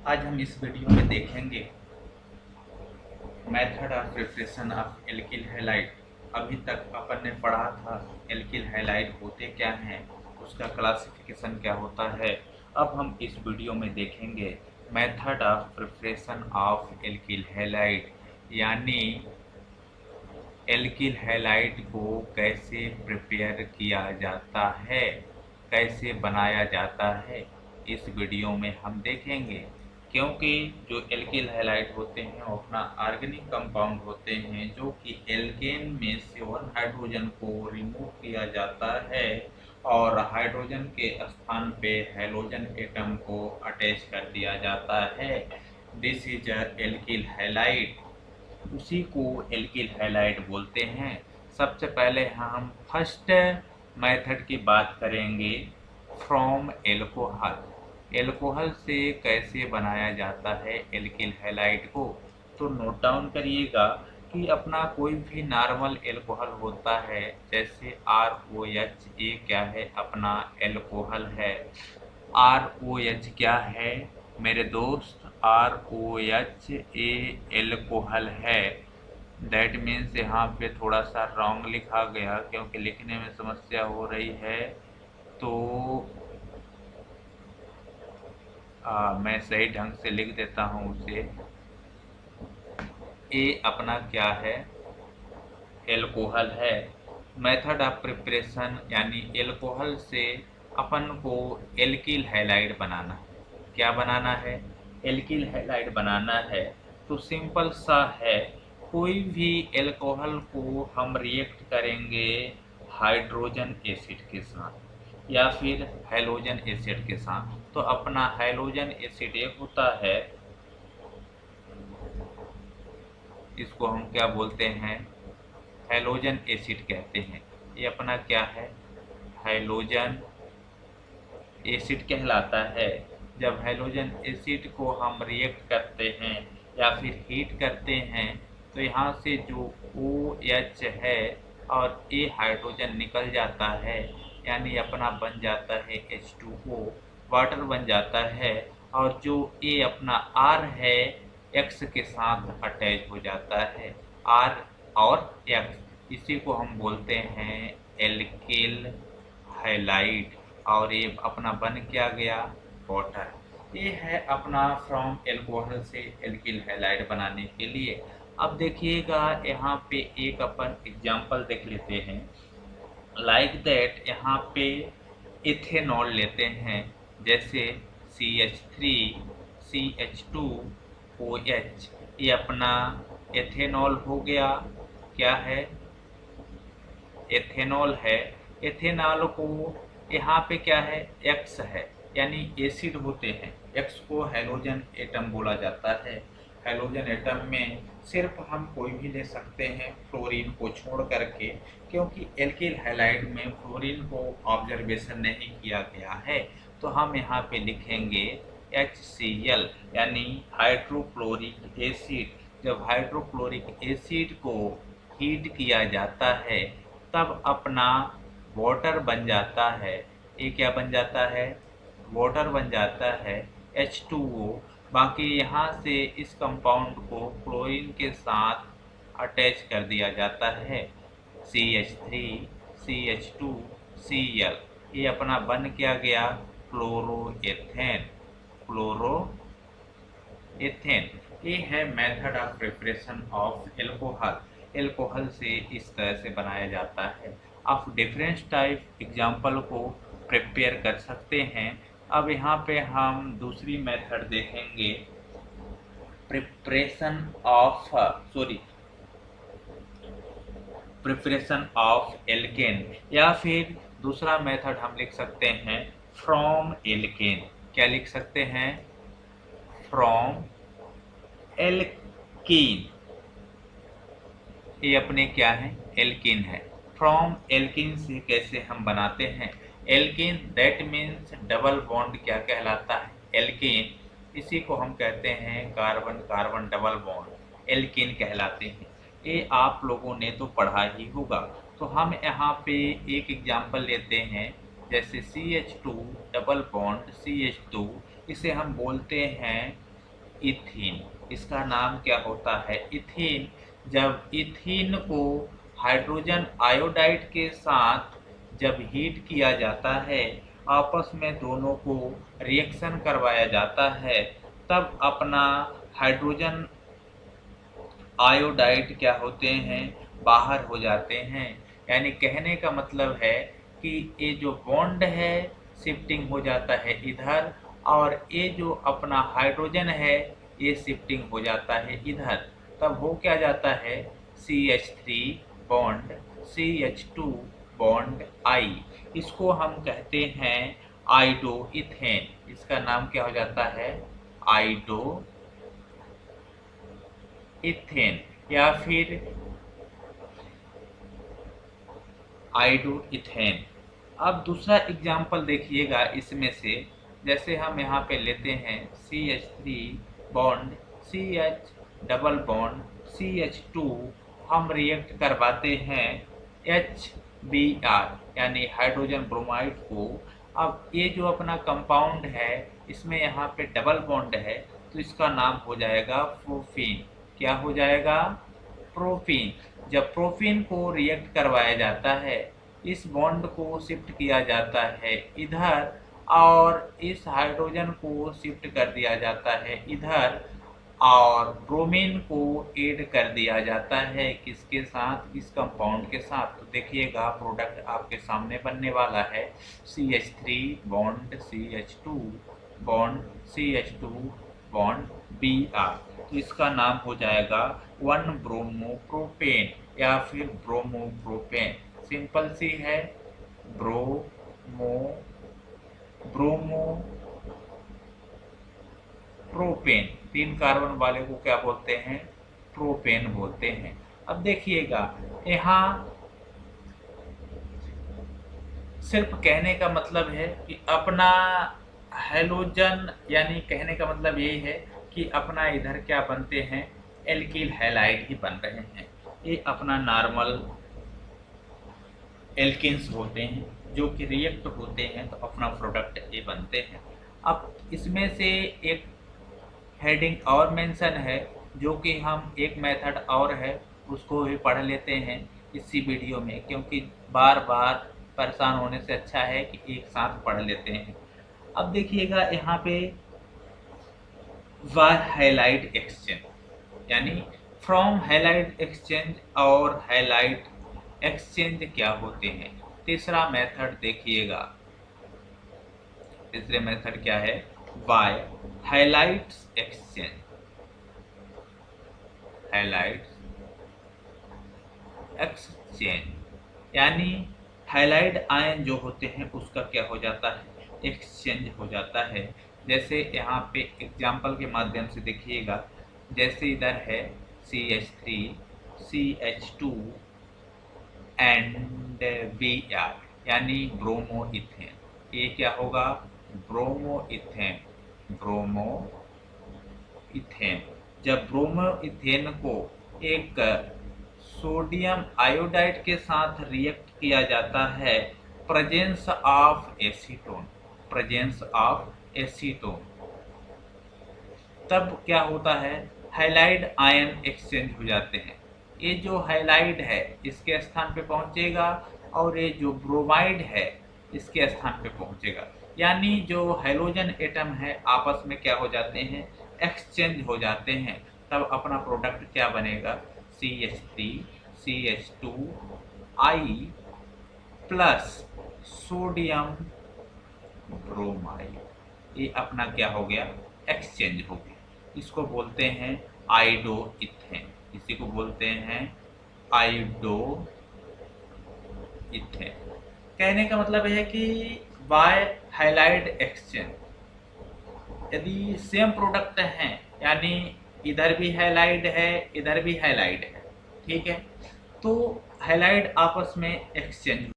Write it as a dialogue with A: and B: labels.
A: आज हम इस वीडियो में देखेंगे method of preparation of alkyl halide. अभी तक अपन ने पढ़ा था एल्किल हैलाइड होते क्या हैं, उसका क्लासिफिकेशन क्या होता है। अब हम इस वीडियो में देखेंगे method of preparation of alkyl halide, यानी एल्किल हैलाइड को कैसे प्रिपेयर किया जाता है, कैसे बनाया जाता है, इस वीडियो में हम देखेंगे। क्योंकि जो एल्किल हैलाइड होते हैं वो अपना ऑर्गेनिक कंपाउंड होते हैं, जो कि एल्केन में से वन हाइड्रोजन को रिमूव किया जाता है और हाइड्रोजन के स्थान पे हैलोजन एटम को अटैच कर दिया जाता है। दिस इज एल्किल हैलाइड, उसी को एल्किल हैलाइड बोलते हैं। सबसे पहले हम फर्स्ट मेथड की बात करेंगे, फ्रॉम एल्कोहल। एल्कोहल से कैसे बनाया जाता है एल्किल हैलाइड को, तो नोट डाउन करिएगा कि अपना कोई भी नॉर्मल एल्कोहल होता है, जैसे ROH, ये क्या है, अपना एल्कोहल है। ROH क्या है मेरे दोस्त, ROH ए एल्कोहल है। दैट मीन्स यहाँ पे थोड़ा सा रॉन्ग लिखा गया, क्योंकि लिखने में समस्या हो रही है, तो मैं सही ढंग से लिख देता हूँ उसे। ए अपना क्या है, एल्कोहल है। मेथड ऑफ प्रिपरेशन यानी एल्कोहल से अपन को एल्किल हैलाइड बनाना है। क्या बनाना है, एल्किल हैलाइड बनाना है। तो सिंपल सा है, कोई भी एल्कोहल को हम रिएक्ट करेंगे हाइड्रोजन एसिड के साथ या फिर हैलोजन एसिड के साथ। तो अपना हैलोजन एसिड एक होता है, इसको हम क्या बोलते हैं, हैलोजन एसिड कहते हैं। ये अपना क्या है, हैलोजन एसिड कहलाता है। जब हैलोजन एसिड को हम रिएक्ट करते हैं या फिर हीट करते हैं, तो यहाँ से जो OH है और ए हाइड्रोजन निकल जाता है, यानी अपना बन जाता है H2O, वाटर बन जाता है। और जो ए अपना R है, X के साथ अटैच हो जाता है, R और X, इसी को हम बोलते हैं एल्किल हाइलाइट। और ये अपना बन क्या गया, वाटर। ये है अपना फ्रॉम एल्कोहल से एल्किल हैलाइड बनाने के लिए। अब देखिएगा यहाँ पे एक अपन एग्जांपल देख लेते हैं। लाइक दैट यहाँ पे इथेनॉल लेते हैं, जैसे CH3CH2OH, ये अपना एथेनॉल हो गया। क्या है, एथेनॉल है। एथेनॉल को यहाँ पे क्या है, एक्स है, यानी एसिड होते हैं। एक्स को हैलोजन एटम बोला जाता है। हैलोजन एटम में सिर्फ हम कोई भी ले सकते हैं फ्लोरीन को छोड़ करके, क्योंकि एल्किल हैलाइड में फ्लोरीन को ऑब्जर्वेशन नहीं किया गया है। तो हम यहाँ पे लिखेंगे HCl, यानी हाइड्रोक्लोरिक एसिड। जब हाइड्रोक्लोरिक एसिड को हीट किया जाता है, तब अपना वाटर बन जाता है। ये क्या बन जाता है, वाटर बन जाता है, H2O। बाकी यहाँ से इस कंपाउंड को क्लोरीन के साथ अटैच कर दिया जाता है, CH3CH2Cl। ये अपना बन क्या गया, क्लोरोएथेन। क्लोरोएथेन, ये है method of preparation of alcohol. Alcohol से इस तरह से बनाया जाता है। आप डिफरेंट टाइप एग्जाम्पल को प्रिपेयर कर सकते हैं। अब यहाँ पे हम दूसरी मेथड देखेंगे, preparation of preparation of alkene, या फिर दूसरा मेथड हम लिख सकते हैं फ्रॉम एल्केन। क्या लिख सकते हैं, फ्रॉम एल्कीन। ये अपने क्या है, एल्कीन है। फ्रॉम एल्कीन से कैसे हम बनाते हैं, alkene that means double bond क्या कहलाता है, एल्कीन। इसी को हम कहते हैं carbon carbon double bond, alkene कहलाते हैं। ये आप लोगों ने तो पढ़ा ही होगा। तो हम यहाँ पे एक एग्जांपल लेते हैं, जैसे CH2 डबल बॉन्ड CH2, इसे हम बोलते हैं इथीन। इसका नाम क्या होता है? इथीन। जब इथीन को हाइड्रोजन आयोडाइड के साथ जब हीट किया जाता है, आपस में दोनों को रिएक्शन करवाया जाता है, तब अपना हाइड्रोजन आयोडाइड क्या होते हैं? बाहर हो जाते हैं। यानी कहने का मतलब है कि ये जो बॉन्ड है शिफ्टिंग हो जाता है इधर, और ये जो अपना हाइड्रोजन है ये शिफ्टिंग हो जाता है इधर। तब हो क्या जाता है? CH3 bond CH2 bond I। इसको हम कहते हैं आइडो इथेन। इसका नाम क्या हो जाता है? आइडो इथेन या फिर आइडो इथेन। अब दूसरा एग्जाम्पल देखिएगा इसमें से, जैसे हम यहाँ पे लेते हैं CH3 bond CH double bond CH2, हम रिएक्ट करवाते हैं HBr यानी हाइड्रोजन ब्रोमाइड को। अब ये जो अपना कंपाउंड है इसमें यहाँ पे डबल बॉन्ड है, तो इसका नाम हो जाएगा प्रोपीन। क्या हो जाएगा? प्रोपीन। जब प्रोपीन को रिएक्ट करवाया जाता है, इस बॉन्ड को शिफ्ट किया जाता है इधर, और इस हाइड्रोजन को शिफ्ट कर दिया जाता है इधर, और ब्रोमीन को ऐड कर दिया जाता है किसके साथ? इस कंपाउंड के साथ। तो देखिएगा प्रोडक्ट आपके सामने बनने वाला है CH3 bond CH2 bond CH2 bond Br। तो इसका नाम हो जाएगा 1 ब्रोमोप्रोपेन या फिर ब्रोमोप्रोपेन। सिंपल सी है, ब्रोमो प्रोपेन। 3 कार्बन वाले को क्या बोलते हैं? प्रोपेन बोलते हैं। अब देखिएगा यहाँ सिर्फ कहने का मतलब है कि अपना हैलोजन, यानी कहने का मतलब यही है कि अपना इधर क्या बनते हैं? एल्किल हैलाइड ही बन रहे हैं। ये अपना नॉर्मल एल्किन्स होते हैं जो कि रिएक्ट होते हैं तो अपना प्रोडक्ट ये बनते हैं। अब इसमें से एक हेडिंग और मेंशन है, जो कि हम एक मेथड और है उसको भी पढ़ लेते हैं इसी वीडियो में, क्योंकि बार बार परेशान होने से अच्छा है कि एक साथ पढ़ लेते हैं। अब देखिएगा यहाँ पे वाई हाइलाइट एक्सचेंज, यानी फ्रॉम हाइलाइट एक्सचेंज और हाइलाइट एक्सचेंज क्या होते हैं। तीसरा मेथड देखिएगा, तीसरे मेथड क्या है? By highlights exchange. Highlights exchange यानी हाइलाइट आयन जो होते हैं उसका क्या हो जाता है? एक्सचेंज हो जाता है। जैसे यहाँ पे एग्जाम्पल के माध्यम से देखिएगा, जैसे इधर है CH3 CH2 एंड Br यानी ब्रोमो इथेन। ये क्या होगा? Bromo ethane. Bromo ethane. जब ब्रोमो इथेन को एक सोडियम आयोडाइड के साथ रिएक्ट किया जाता है, presence of acetone, presence of acetone, तब क्या होता है? हाइलाइड आयन एक्सचेंज हो जाते हैं। ये जो हाइलाइड है इसके स्थान पे पहुंचेगा और ये जो ब्रोमाइड है इसके स्थान पे पहुंचेगा। यानी जो हाइड्रोजन एटम है आपस में क्या हो जाते हैं? एक्सचेंज हो जाते हैं। तब अपना प्रोडक्ट क्या बनेगा? CH3 CH2 I plus sodium bromide. ये अपना क्या हो गया? एक्सचेंज हो गया। इसको बोलते हैं आइडो इथेन। इसी को बोलते हैं आइडो इथेन। कहने का मतलब है कि बाय हाइलाइड एक्सचेंज, यदि सेम प्रोडक्ट हैं, यानी इधर भी हाइलाइड है इधर भी हाइलाइड है, ठीक है, तो हाइलाइड आपस में एक्सचेंज